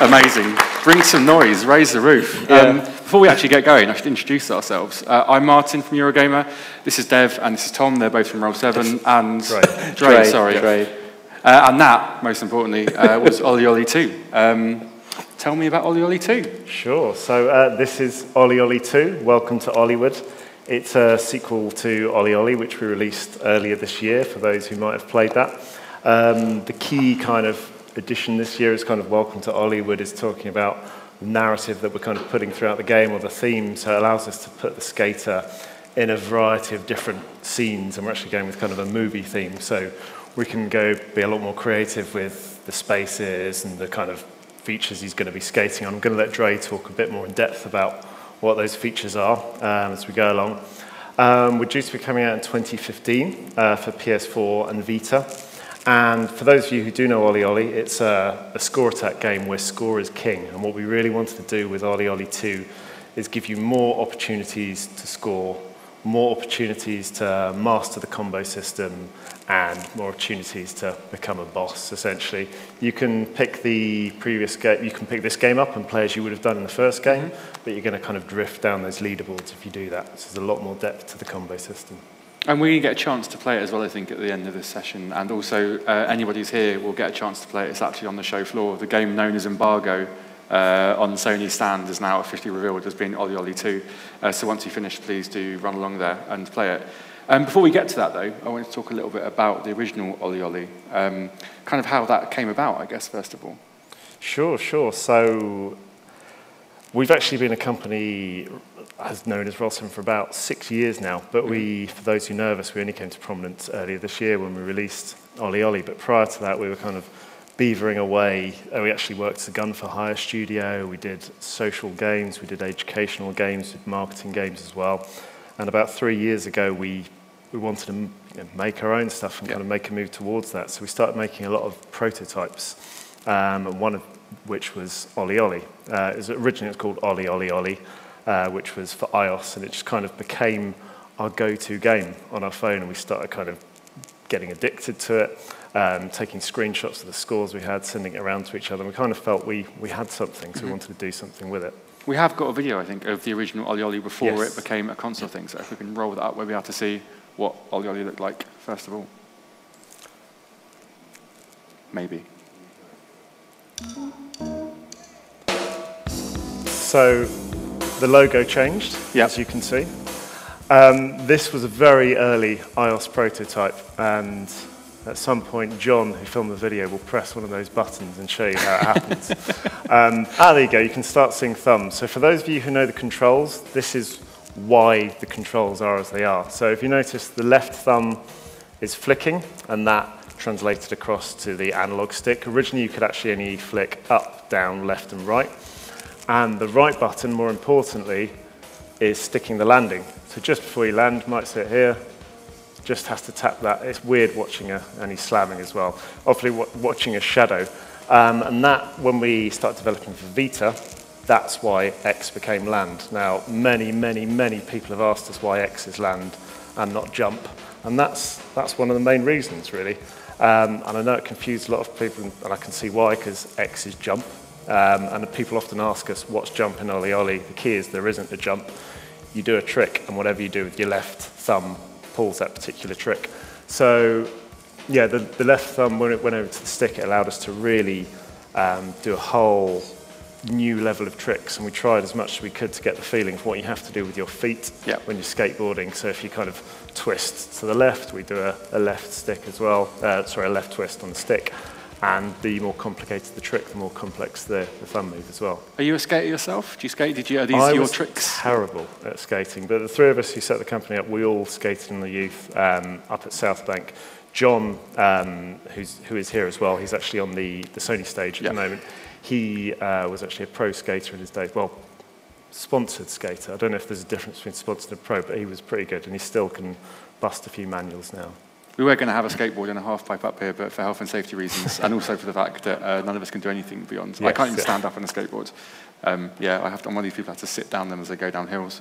Amazing. Bring some noise, raise the roof. Before we actually get going, I should introduce ourselves. I'm Martin from Eurogamer. This is Dev, and this is Tom. They're both from Roll7. And Dre, sorry. And Nat, most importantly, was OlliOlli 2. Tell me about OlliOlli 2. Sure. So this is OlliOlli 2. Welcome to Olliwood. It's a sequel to OlliOlli, which we released earlier this year, for those who might have played that. The key kind of addition this year is kind of Welcome to Olliwood, is talking about the narrative that we're kind of putting throughout the game, or the theme, so it allows us to put the skater in a variety of different scenes, and we're actually going with kind of a movie theme, so we can go be a lot more creative with the spaces and the kind of features he's going to be skating on. I'm going to let Dre talk a bit more in depth about what those features are as we go along. We're due to be coming out in 2015 for PS4 and Vita. And for those of you who do know OlliOlli, it's a score attack game where score is king. And what we really wanted to do with OlliOlli 2 is give you more opportunities to score, more opportunities to master the combo system, and more opportunities to become a boss, essentially. You can pick the previous game, you can pick this game up and play as you would have done in the first game, but you're going to kind of drift down those leaderboards if you do that. So there's a lot more depth to the combo system. And we get a chance to play it as well, I think, at the end of this session. And also, anybody who's here will get a chance to play it. It's actually on the show floor. The game known as Embargo on Sony's stand is now officially revealed as being OlliOlli 2. So once you finish, please do run along there and play it. Before we get to that, though, I want to talk a little bit about the original OlliOlli, kind of how that came about, I guess, first of all. Sure. So we've actually been a company as known as Roll7 for about 6 years now, but for those who know us, we only came to prominence earlier this year when we released OlliOlli, but prior to that we were kind of beavering away. We actually worked as a gun for hire studio, we did social games, we did educational games, we did marketing games as well, and about 3 years ago we wanted to make our own stuff and kind of make a move towards that, so we started making a lot of prototypes, and one of which was OlliOlli. Originally it was called OlliOlli, which was for iOS, and it just kind of became our go-to game on our phone, and we started kind of getting addicted to it, taking screenshots of the scores we had, sending it around to each other, and we kind of felt we had something, so we wanted to do something with it. We have got a video, I think, of the original OlliOlli before it became a console thing, so if we can roll that up, we'll be able to see what OlliOlli looked like, first of all. Maybe. So the logo changed, as you can see. This was a very early iOS prototype, and at some point John, who filmed the video, will press one of those buttons and show you how it happens. There you go, you can start seeing thumbs. So for those of you who know the controls, this is why the controls are as they are. So if you notice, the left thumb is flicking, and that translated across to the analog stick. Originally you could actually only flick up, down, left and right. And the right button, more importantly, is sticking the landing. So just before you land, you might see it here, just has to tap that. It's weird watching and he's slamming as well. Obviously watching a shadow. And that, when we start developing for Vita, that's why X became land. Now, many people have asked us why X is land and not jump. And that's one of the main reasons, really. And I know it confused a lot of people, and I can see why, because X is jump. And people often ask us, what's jump in OlliOlli? The key is there isn't a jump. You do a trick, and whatever you do with your left thumb pulls that particular trick. So, yeah, the left thumb, when it went over to the stick, it allowed us to really do a whole new level of tricks, and we tried as much as we could to get the feeling of what you have to do with your feet when you're skateboarding. So if you kind of twist to the left, we do a left stick as well, a left twist on the stick. And the more complicated the trick, the more complex the thumb move as well. Are you a skater yourself? Do you skate? Are these your tricks? I was terrible at skating, but the three of us who set the company up, we all skated in the youth up at South Bank. John, who is here as well, he's actually on the Sony stage at the moment. He was actually a pro skater in his days. Well, sponsored skater. I don't know if there's a difference between sponsored and pro, but he was pretty good, and he still can bust a few manuals now. We were going to have a skateboard and a half pipe up here, but for health and safety reasons, and also for the fact that none of us can do anything beyond. I can't even stand up on a skateboard. I'm one of these people who have to sit down them as they go down hills.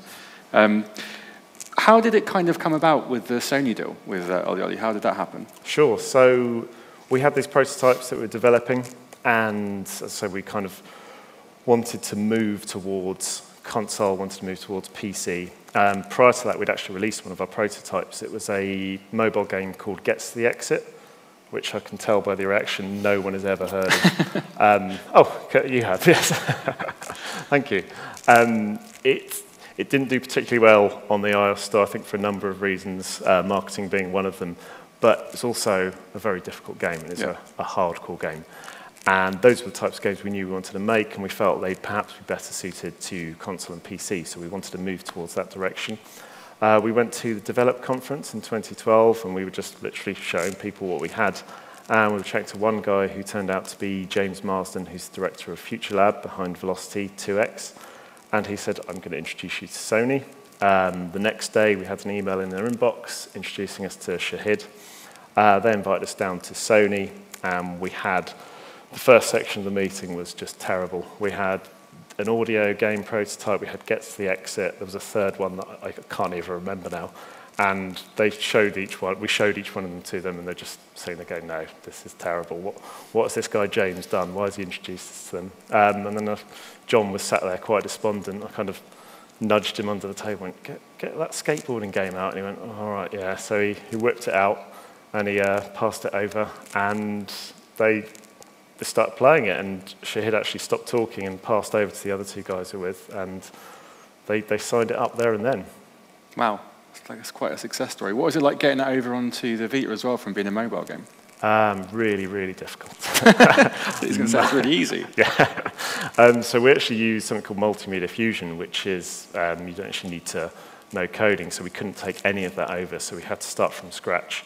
how did it kind of come about with the Sony deal with OlliOlli? How did that happen? Sure. So we had these prototypes that we were developing, and so we kind of wanted to move towards console, wanted to move towards PC. Prior to that, we'd actually released one of our prototypes. It was a mobile game called Gets to the Exit, which I can tell by the reaction no one has ever heard of. Oh, you have, yes. Thank you. It didn't do particularly well on the iOS store, I think for a number of reasons, marketing being one of them, but it's also a very difficult game, and it's a hardcore game. And those were the types of games we knew we wanted to make, and we felt they'd perhaps be better suited to console and PC, so we wanted to move towards that direction. We went to the Develop conference in 2012, and we were just literally showing people what we had. And we were chatting to one guy who turned out to be James Marsden, who's the director of Future Lab behind Velocity 2X. And he said, I'm going to introduce you to Sony. The next day, we had an email in their inbox introducing us to Shahid. They invited us down to Sony, and we had, the first section of the meeting was just terrible. We had an audio game prototype, we had Gets to the Exit, there was a third one that I can't even remember now. And they showed each one, we showed each one of them to them, and they're just saying, they go, no, this is terrible. What has this guy James done? Why has he introduced us to them? And then John was sat there quite despondent. I kind of nudged him under the table and went, get that skateboarding game out. And he went, oh, all right, yeah. So he whipped it out, and he passed it over, and they started playing it, and Shahid actually stopped talking and passed over to the other two guys we were with, and they signed it up there and then. Wow. It's quite a success story. What was it like getting it over onto the Vita as well from being a mobile game? Really, really difficult. It's going to sound really easy. Yeah. So we actually use something called multimedia fusion, which is you don't actually need to know coding, so we couldn't take any of that over, so we had to start from scratch.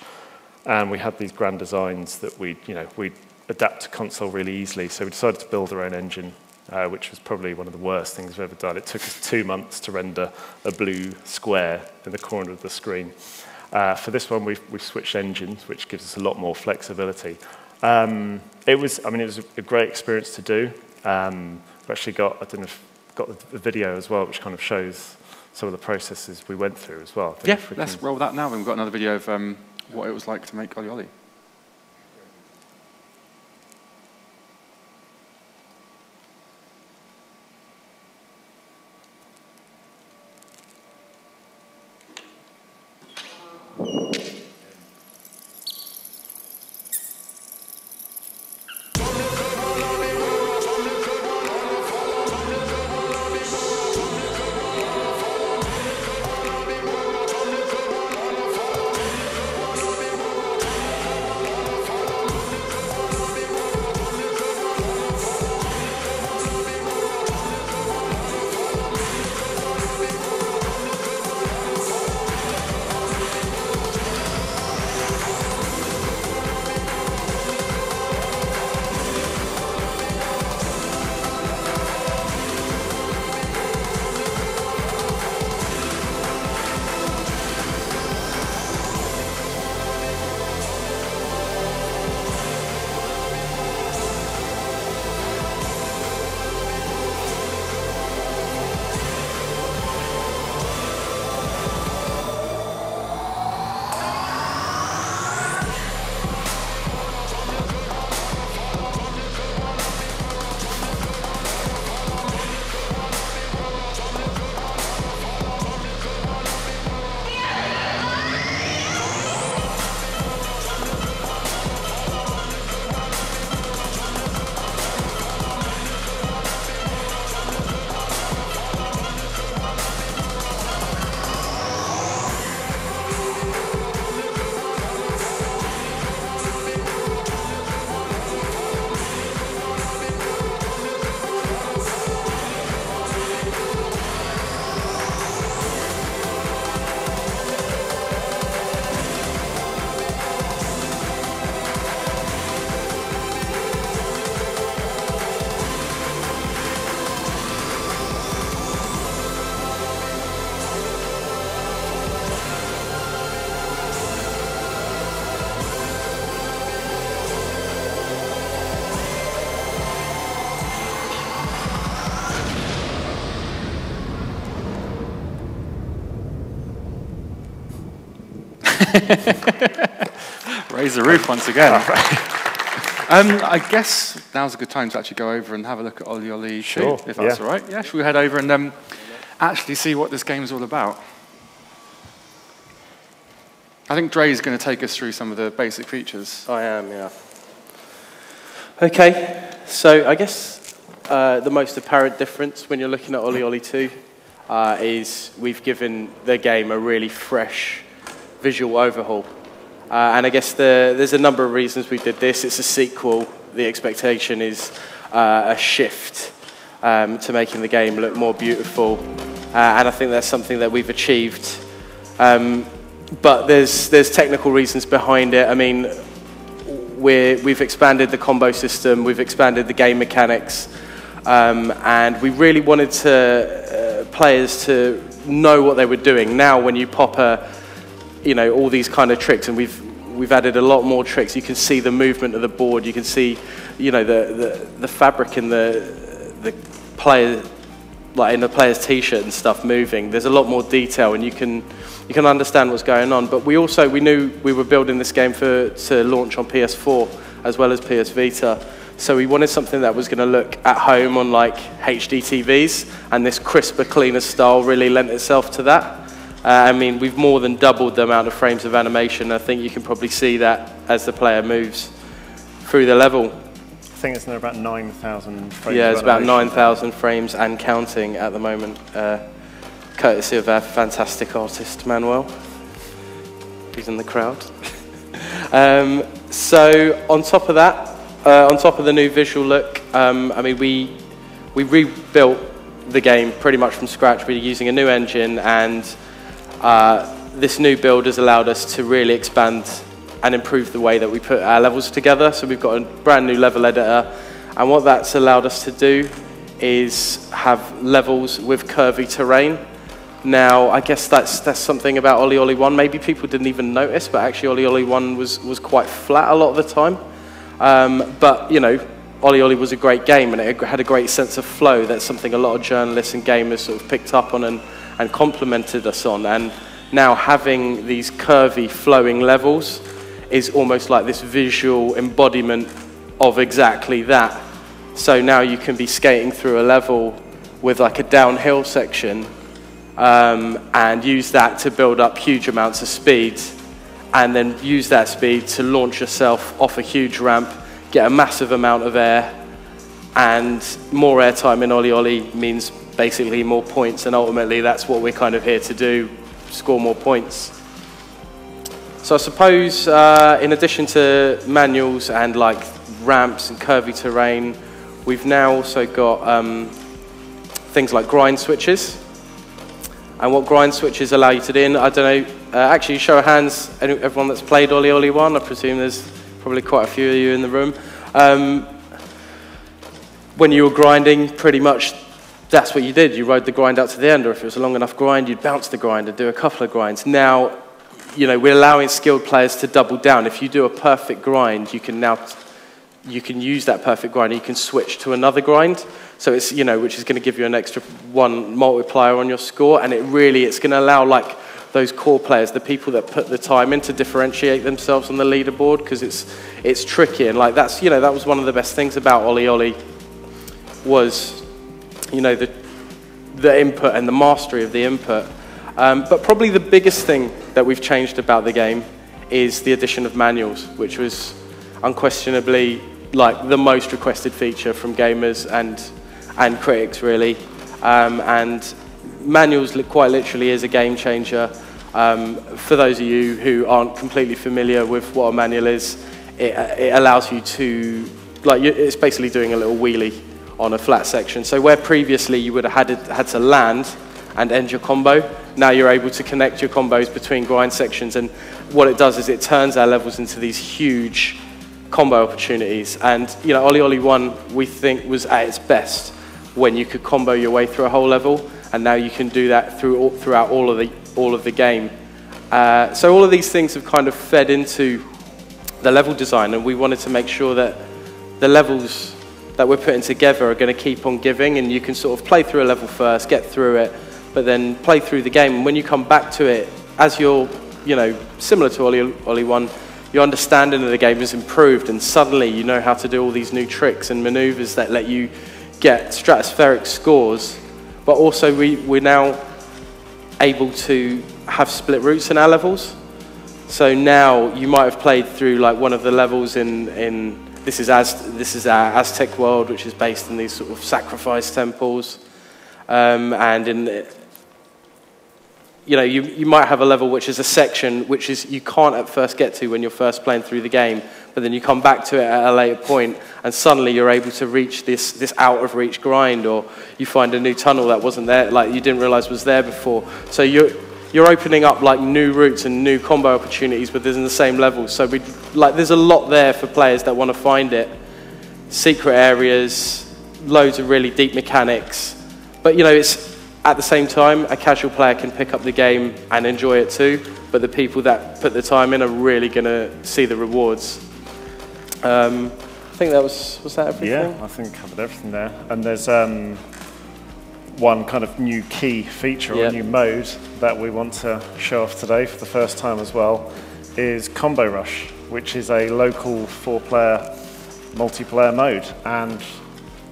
And we had these grand designs that we'd adapt to console really easily, so we decided to build our own engine, which was probably one of the worst things we've ever done. It took us 2 months to render a blue square in the corner of the screen. For this one, we've switched engines, which gives us a lot more flexibility. It was a great experience to do. We actually got the video as well, which kind of shows some of the processes we went through as well. Yeah, let's roll that now. We've got another video of what it was like to make OlliOlli. Raise the roof once again. I guess now's a good time to actually go over and have a look at OlliOlli 2, if that's all right. Yeah, should we head over and actually see what this game is all about? I think Dre's going to take us through some of the basic features. I am, yeah. Okay, so I guess the most apparent difference when you're looking at OlliOlli 2 is we've given the game a really fresh visual overhaul. And I guess there's a number of reasons we did this. It's a sequel. The expectation is a shift to making the game look more beautiful. And I think that's something that we've achieved. But there's technical reasons behind it. I mean, we've expanded the combo system, we've expanded the game mechanics, and we really wanted players to know what they were doing. Now, when you pop all these kind of tricks, and we've added a lot more tricks. You can see the movement of the board. You can see, the fabric in the player, like in the player's t-shirt and stuff moving. There's a lot more detail, and you can understand what's going on. But we knew we were building this game to launch on PS4 as well as PS Vita. So we wanted something that was going to look at home on like HD TVs, and this crisper, cleaner style really lent itself to that. I mean, we've more than doubled the amount of frames of animation. I think you can probably see that as the player moves through the level. I think it's now about 9,000 frames. Yeah, it's about 9,000 frames and counting at the moment, courtesy of our fantastic artist, Manuel, who's in the crowd. So on top of that, on top of the new visual look, I mean, we rebuilt the game pretty much from scratch. We're using a new engine, and this new build has allowed us to really expand and improve the way that we put our levels together. So we've got a brand new level editor, and what that's allowed us to do is have levels with curvy terrain. Now, I guess that's something about OlliOlli 1. Maybe people didn't even notice, but actually OlliOlli 1 was quite flat a lot of the time. But, OlliOlli was a great game, and it had a great sense of flow. That's something a lot of journalists and gamers sort of picked up on and complimented us on. And now having these curvy, flowing levels is almost like this visual embodiment of exactly that. So now you can be skating through a level with like a downhill section, and use that to build up huge amounts of speed, and then use that speed to launch yourself off a huge ramp, get a massive amount of air, and more airtime in OlliOlli means basically more points, and ultimately that's what we're kind of here to do, score more points. So I suppose in addition to manuals and like ramps and curvy terrain, we've now also got things like grind switches. And what grind switches allow you to do, I don't know, actually show of hands, everyone that's played OlliOlli 1, I presume there's probably quite a few of you in the room. When you were grinding, pretty much that's what you did. You rode the grind out to the end, or if it was a long enough grind, you'd bounce the grind and do a couple of grinds. Now, we're allowing skilled players to double down. If you do a perfect grind, you can use that perfect grind, and you can switch to another grind. So it's, which is going to give you an extra 1 multiplier on your score, and it's going to allow like those core players, the people that put the time in, to differentiate themselves on the leaderboard, because it's tricky, and like that was one of the best things about OlliOlli was, the input and the mastery of the input. But probably the biggest thing that we've changed about the game is the addition of manuals, which was unquestionably like the most requested feature from gamers and critics, really. And manuals quite literally is a game changer. For those of you who aren't completely familiar with what a manual is, it allows you to, it's basically doing a little wheelie on a flat section. So where previously you would have had to land and end your combo, now you're able to connect your combos between grind sections, and what it does is it turns our levels into these huge combo opportunities. And OlliOlli 1, we think, was at its best when you could combo your way through a whole level, and now you can do that throughout all of the game. So all of these things have kind of fed into the level design, and we wanted to make sure that the levels that we're putting together are going to keep on giving, and you can sort of play through a level first, get through it, but then play through the game. And when you come back to it, as you're you know, similar to OlliOlli 1, your understanding of the game has improved, and suddenly you know how to do all these new tricks and maneuvers that let you get stratospheric scores. But also we're now able to have split routes in our levels. So now you might have played through like one of the levels in this is our Aztec world, which is based in these sort of sacrifice temples, and in, you know, you might have a level which is a section which is you can't at first get to when you're first playing through the game, but then you come back to it at a later point, and suddenly you're able to reach this out of reach grind, or you find a new tunnel that wasn't there, like you didn't realize was there before. So you're opening up like new routes and new combo opportunities within the same level. So there's a lot there for players that want to find it. Secret areas, loads of really deep mechanics. But you know, it's at the same time, a casual player can pick up the game and enjoy it too. But the people that put the time in are really going to see the rewards. I think that was that everything? Yeah, I think I covered everything there. And there's one kind of new key feature or new mode that we want to show off today for the first time as well is Combo Rush, which is a local 4-player multiplayer mode. And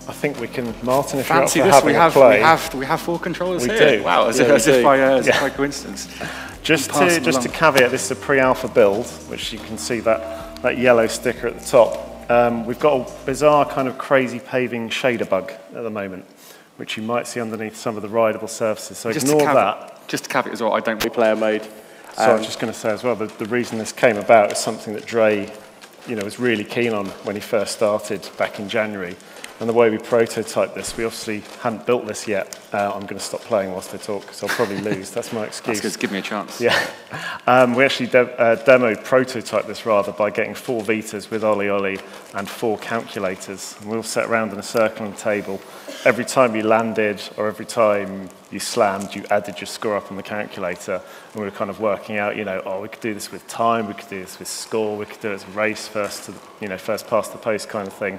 I think we can, Martin, if fancy you're this, up for having a play. we have 4 controllers we here. Do. Wow, as if by coincidence. Just to caveat, this is a pre-alpha build, which you can see that yellow sticker at the top. We've got a bizarre kind of crazy paving shader bug at the moment, which you might see underneath some of the rideable surfaces. So just ignore that. Just to caveat as well, I don't player mode. So I was just going to say as well, the reason this came about is something that Dre, you know, was really keen on when he first started back in January. And the way we prototyped this, we obviously hadn't built this yet. I'm going to stop playing whilst I talk, because I'll probably lose. That's my excuse. That's good. Give me a chance. Yeah. We actually prototyped this rather by getting 4 Vitas with OlliOlli and 4 calculators. And we all sat around in a circle on the table. Every time you landed or every time you slammed, you added your score up on the calculator. And we were kind of working out, you know, we could do this with time, we could do this with score, we could do it as a race first past the post kind of thing.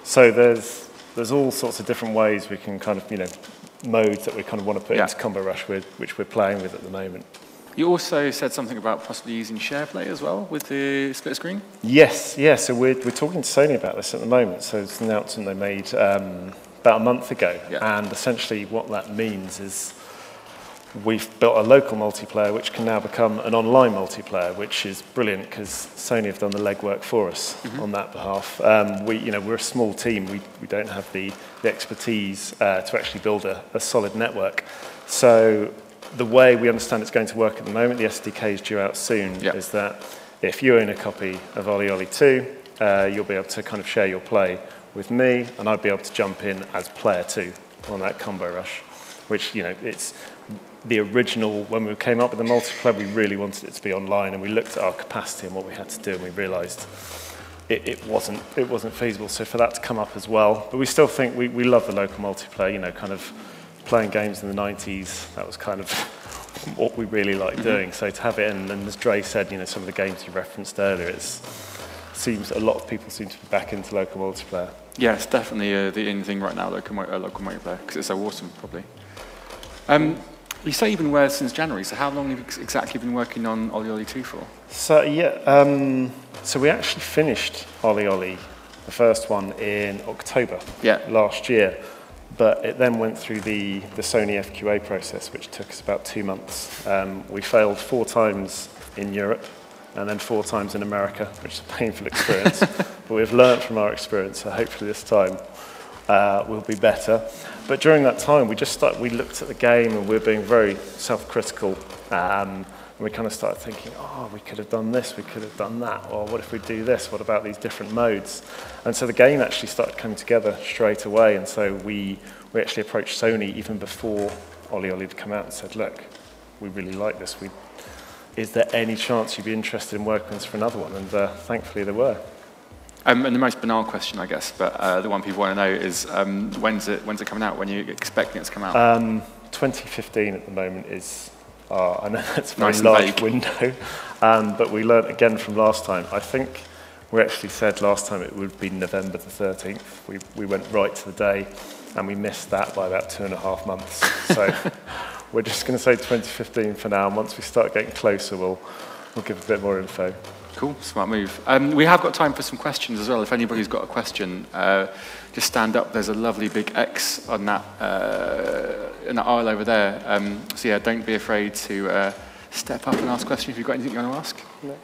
So there's all sorts of different ways we can kind of, you know, modes that we kind of want to put into Combo Rush with, which we're playing with at the moment. You also said something about possibly using share play as well with the split screen? Yes, yeah. So we're talking to Sony about this at the moment. So it's an announcement they made about a month ago. Yeah. And essentially what that means is we've built a local multiplayer which can now become an online multiplayer, which is brilliant because Sony have done the legwork for us on that behalf. We're a small team. We don't have the expertise to actually build a solid network. So the way we understand it's going to work at the moment, the SDK is due out soon, is that if you own a copy of OlliOlli 2, you'll be able to kind of share your play with me, and I'd be able to jump in as player 2 on that Combo Rush, which, you know, it's the original, when we came up with the multiplayer, we really wanted it to be online, and we looked at our capacity and what we had to do, and we realised it wasn't feasible. So for that to come up as well, but we still think we love the local multiplayer. You know, kind of playing games in the 90s, that was kind of what we really liked doing. So to have it in, and as Dre said, you know, some of the games you referenced earlier, seems a lot of people seem to be back into local multiplayer. Yeah, it's definitely the in thing right now, local multiplayer, because it's so awesome, probably. You say you've been working since January, so how long have you exactly been working on OlliOlli 2 for? So so we actually finished OlliOlli, the first one, in October last year, but it then went through the Sony FQA process, which took us about 2 months. We failed 4 times in Europe, and then 4 times in America, which is a painful experience, but we've learned from our experience, so hopefully this time will be better. But during that time, we looked at the game and we were being very self-critical. And we kind of started thinking, we could have done this, we could have done that, or what if we do this, what about these different modes? And so the game actually started coming together straight away, and so we actually approached Sony even before OlliOlli had come out and said, look, we really like this. Is there any chance you'd be interested in working with us for another one? And thankfully there were. And the most banal question, I guess, but the one people want to know is when's it coming out? When are you expecting it to come out? 2015 at the moment is, I know that's a very large window, but we learnt again from last time. I think we actually said last time it would be November the 13th. We went right to the day, and we missed that by about 2.5 months. So we're just going to say 2015 for now. And once we start getting closer, we'll give a bit more info. Cool, smart move. We have got time for some questions as well. If anybody's got a question, just stand up. There's a lovely big X on that in that aisle over there. So yeah, don't be afraid to step up and ask questions if you've got anything you want to ask. No.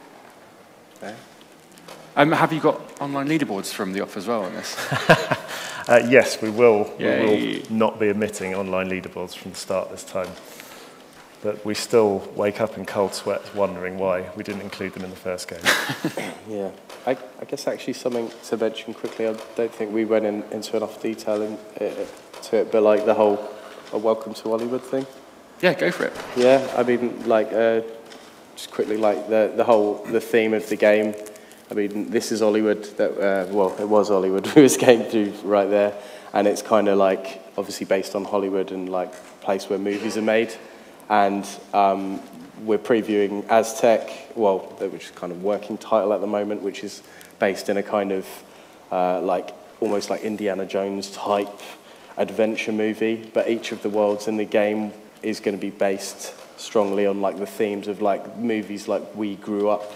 Have you got online leaderboards from the off as well on this? Yes, we will. Yay. We will not be omitting online leaderboards from the start this time. But we still wake up in cold sweats wondering why we didn't include them in the first game. Yeah, I guess actually something to mention quickly, I don't think we went into enough detail to it, but like the whole welcome to Hollywood thing. Yeah, go for it. Yeah, I mean, like, just quickly, like the theme of the game. I mean, this is Hollywood, well, it was Hollywood we was going through right there, and it's kind of like, obviously based on Hollywood and like place where movies are made. And we're previewing Aztec, well, which is kind of working title at the moment, which is based in a kind of like almost like Indiana Jones type adventure movie. But each of the worlds in the game is going to be based strongly on like the themes of like movies like we grew up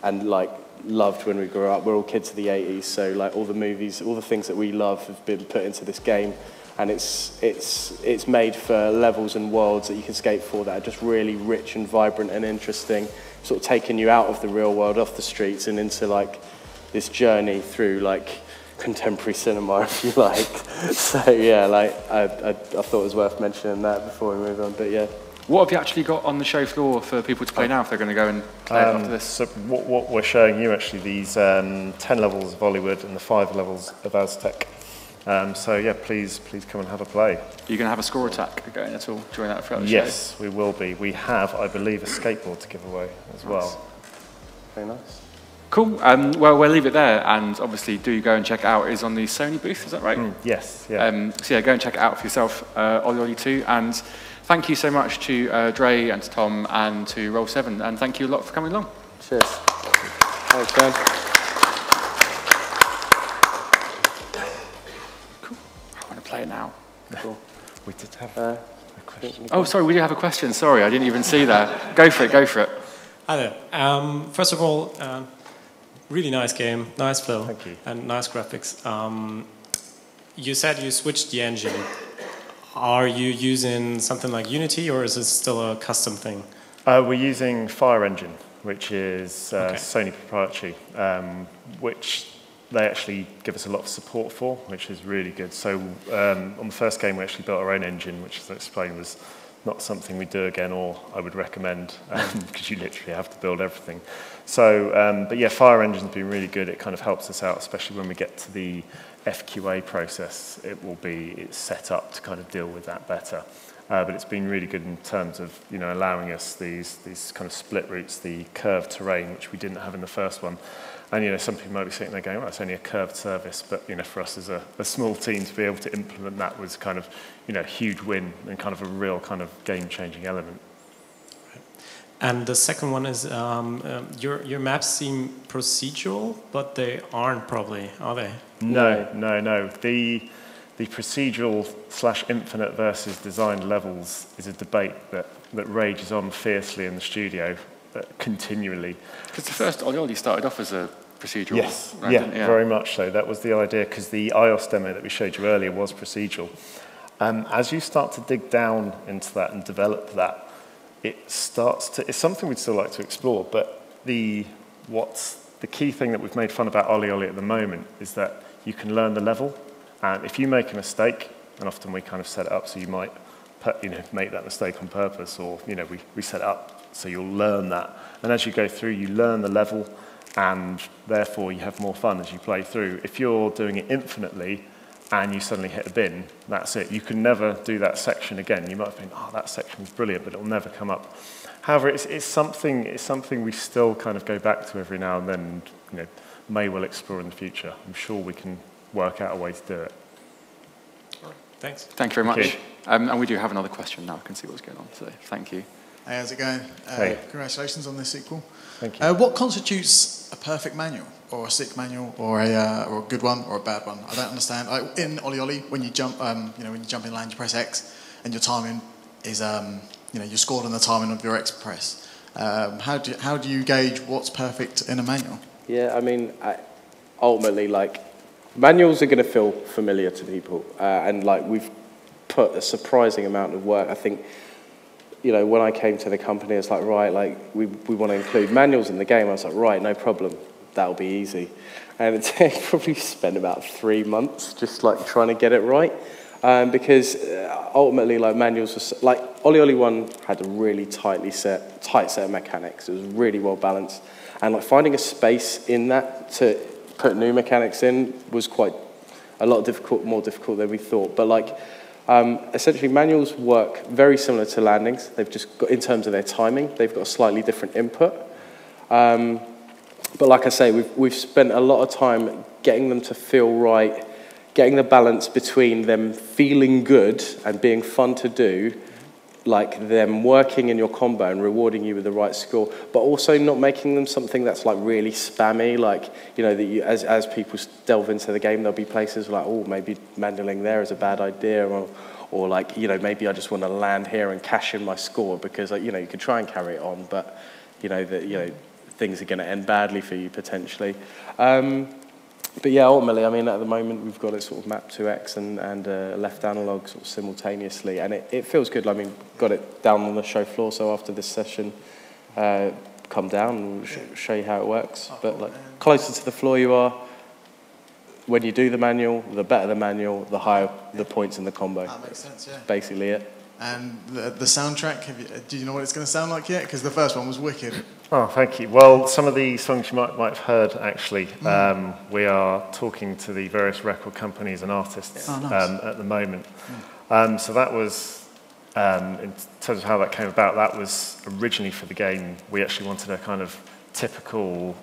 and like loved when we grew up. We're all kids of the 80s, so like all the movies, all the things that we love have been put into this game. And it's made for levels and worlds that you can skate for that are just really rich and vibrant and interesting, sort of taking you out of the real world, off the streets, and into like this journey through like contemporary cinema, if you like. So yeah, like I thought it was worth mentioning that before we move on. But yeah. What have you actually got on the show floor for people to play now if they're going to go and play it after this? So what we're showing you actually, these 10 levels of Hollywood and the 5 levels of Aztec. So yeah, please come and have a play. Are you going to have a score attack going at all during that throughout the show? Yes, we will be. We have, I believe, a skateboard to give away as well. Very nice. Cool. Well, we'll leave it there, and obviously do go and check it out. It's on the Sony booth, is that right? Yes, yeah. So yeah, go and check it out for yourself, OlliOlli 2, and thank you so much to Dre and to Tom and to Roll7, and thank you a lot for coming along. Cheers. Thanks, Ben. Play it now. Cool. We did have a question. Oh, sorry, we do have a question. Sorry, I didn't even see that. Go for it. Hi there. First of all, really nice game, nice flow, Thank you. And nice graphics. You said you switched the engine. Are you using something like Unity, or is it still a custom thing? We're using Fire Engine, which is Okay. Sony proprietary, which they actually give us a lot of support for, which is really good. So on the first game, we actually built our own engine, which, as I explained, was not something we do again, or I would recommend, because you literally have to build everything. So, but yeah, Fire Engine's been really good. It kind of helps us out, especially when we get to the FQA process. It's set up to kind of deal with that better. But it's been really good in terms of, you know, allowing us these kind of split routes, the curved terrain, which we didn't have in the first one. And, you know, some people might be sitting there going, well, it's only a curved surface. But, you know, for us as a small team to be able to implement that was kind of, you know, a huge win and kind of a real kind of game-changing element. And the second one is your maps seem procedural, but they aren't probably, are they? No. The procedural / infinite versus designed levels is a debate that rages on fiercely in the studio continually. Because the first OlliOlli started off as a procedural. Yes, right, yeah, very much so. That was the idea, because the iOS demo that we showed you earlier was procedural. As you start to dig down into that and develop that, it's something we'd still like to explore, but the key thing that we've made fun about OlliOlli at the moment is that you can learn the level, and if you make a mistake, and often we kind of set it up so you might make that mistake on purpose, or we set it up so you'll learn that, and as you go through you learn the level, and therefore you have more fun as you play through. If you're doing it infinitely and you suddenly hit a bin, that's it. You can never do that section again. You might think, oh, that section was brilliant, but it'll never come up. However, it's something we still kind of go back to every now and then, and, may well explore in the future. I'm sure we can work out a way to do it. Thanks. Thank you very much. Okay. And we do have another question now. I can see what's going on, so thank you. Hey, how's it going? Hey. Congratulations on this sequel. Thank you. What constitutes a perfect manual, or a sick manual, or a good one, or a bad one? I don't understand. In OlliOlli, when you jump, when you jump in land, you press X, and your timing is you're scored on the timing of your X press. How do you gauge what's perfect in a manual? Yeah, I mean, ultimately, like, manuals are going to feel familiar to people, and like we've put a surprising amount of work. I think, when I came to the company, it's like, right, like we want to include manuals in the game. I was like, right, no problem, that'll be easy. And it probably spent about 3 months just like trying to get it right, because ultimately, like, manuals are like OlliOlli 1 had a really tight set of mechanics. It was really well balanced, and like finding a space in that to put new mechanics in was quite a lot more difficult than we thought. But like, essentially, manuals work very similar to landings. They've just got, in terms of their timing, they've got a slightly different input. But like I say, we've spent a lot of time getting them to feel right, getting the balance between them feeling good and being fun to do, like them working in your combo and rewarding you with the right score, but also not making them something that's like really spammy, like, as people delve into the game, there'll be places like, oh, maybe manualing there is a bad idea, or like, maybe I just want to land here and cash in my score, because, like, you could try and carry it on, but, things are going to end badly for you potentially. But yeah, ultimately, I mean, at the moment, we've got it sort of mapped to X and left analog sort of simultaneously, and it feels good. I mean, got it down on the show floor, so after this session, come down and we'll show you how it works. But like, closer to the floor you are, when you do the manual, the better the manual, the higher the points in the combo. That makes sense, yeah. That's basically it. And the soundtrack, do you know what it's going to sound like yet? Because the first one was wicked. Oh, thank you. Well, some of the songs you might have heard, actually. We are talking to the various record companies and artists at the moment. So that was, in terms of how that came about, that was originally for the game. We actually wanted a kind of typical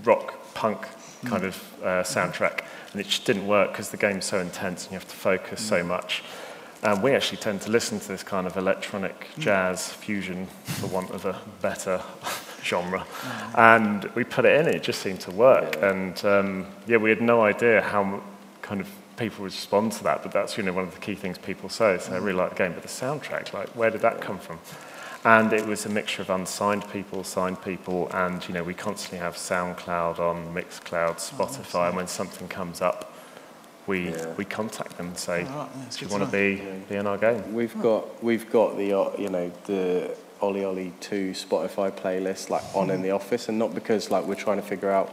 rock, punk kind of soundtrack. And it just didn't work because the game's so intense and you have to focus so much. And we actually tend to listen to this kind of electronic jazz fusion, for want of a better genre. And we put it in, it just seemed to work. And we had no idea how kind of people would respond to that, but that's, one of the key things people say. So I really like the game, but the soundtrack, like, where did that come from? And it was a mixture of unsigned people, signed people, and, we constantly have SoundCloud on, Mixcloud, Spotify, and when something comes up, we contact them and say, do you want to be in our game? We've got the OlliOlli 2 Spotify playlist like on in the office, and not because like we're trying to figure out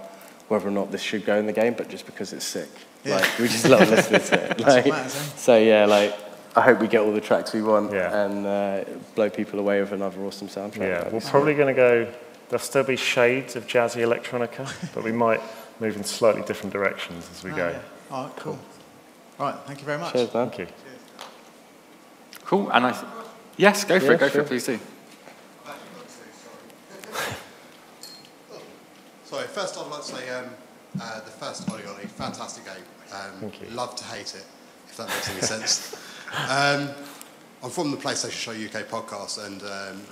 whether or not this should go in the game, but just because it's sick. Yeah. Like, we just love listening to it. Like, so yeah, like, I hope we get all the tracks we want and blow people away with another awesome soundtrack. Yeah, we're probably going to go. There'll still be shades of jazzy electronica, but we might move in slightly different directions as we go. Yeah. All right, cool. All right, thank you very much. Cheers, man. Thank you. Cool, and yes, go for it, please do. Sorry, first I'd like to say the first OlliOlli, fantastic game. Thank you. Love to hate it, if that makes any sense. I'm from the PlayStation Show UK podcast, and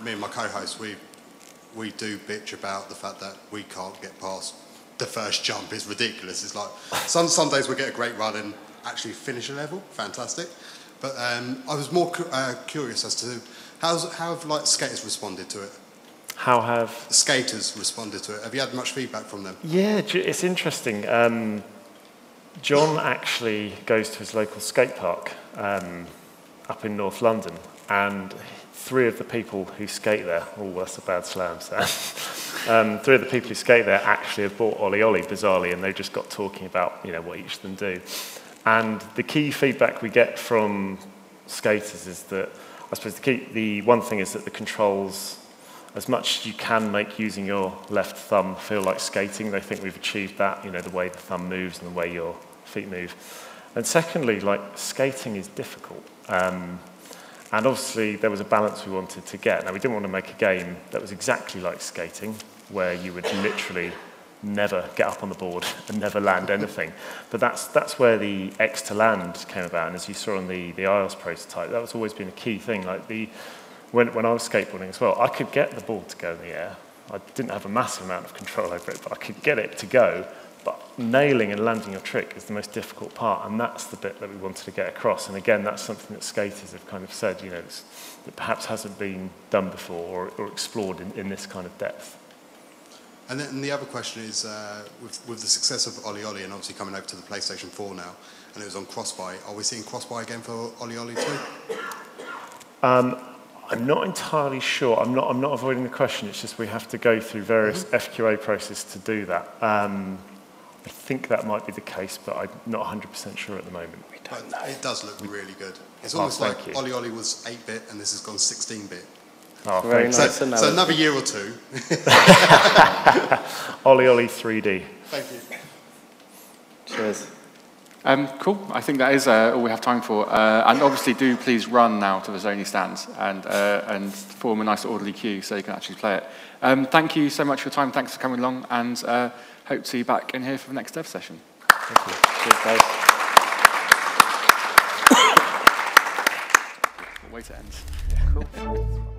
me and my co-host, we do bitch about the fact that we can't get past the first jump. Is ridiculous. It's like some days we get a great run and actually finish a level, fantastic. But I was more curious as to how have like skaters responded to it. How have skaters responded to it? Have you had much feedback from them? Yeah, it's interesting. John actually goes to his local skate park up in North London, and 3 of the people who skate there, oh, that's a bad slam, Sam. 3 of the people who skate there actually have bought OlliOlli, bizarrely, and they just got talking about, what each of them do. And the key feedback we get from skaters is that, I suppose the one thing is that the controls, as much as you can make using your left thumb feel like skating, they think we've achieved that, the way the thumb moves and the way your feet move. And secondly, like, skating is difficult. And obviously there was a balance we wanted to get. Now, we didn't want to make a game that was exactly like skating, where you would literally never get up on the board and never land anything. But that's where the X to land came about. And as you saw on the iOS prototype, that was always been a key thing. Like, when I was skateboarding as well, I could get the board to go in the air. I didn't have a massive amount of control over it, but I could get it to go. But nailing and landing your trick is the most difficult part, and that's the bit that we wanted to get across. And again, that's something that skaters have kind of said, you know, that perhaps hasn't been done before or explored in this kind of depth. And then the other question is, with the success of OlliOlli and obviously coming over to the PlayStation 4 now, and it was on cross-buy, are we seeing cross-buy again for OlliOlli 2? I'm not entirely sure. I'm not avoiding the question. It's just we have to go through various FQA processes to do that. I think that might be the case, but I'm not 100% sure at the moment. But it does look really good. It's almost like OlliOlli was 8-bit and this has gone 16-bit. Oh, very nice. So another year or two. OlliOlli 3D. Thank you. Cheers. Cool. I think that is all we have time for. And obviously, do please run now to the Sony stands and form a nice orderly queue so you can actually play it. Thank you so much for your time. Thanks for coming along, and hope to see you back in here for the next dev session. Thank you. Cheers, guys. Way to end. Cool.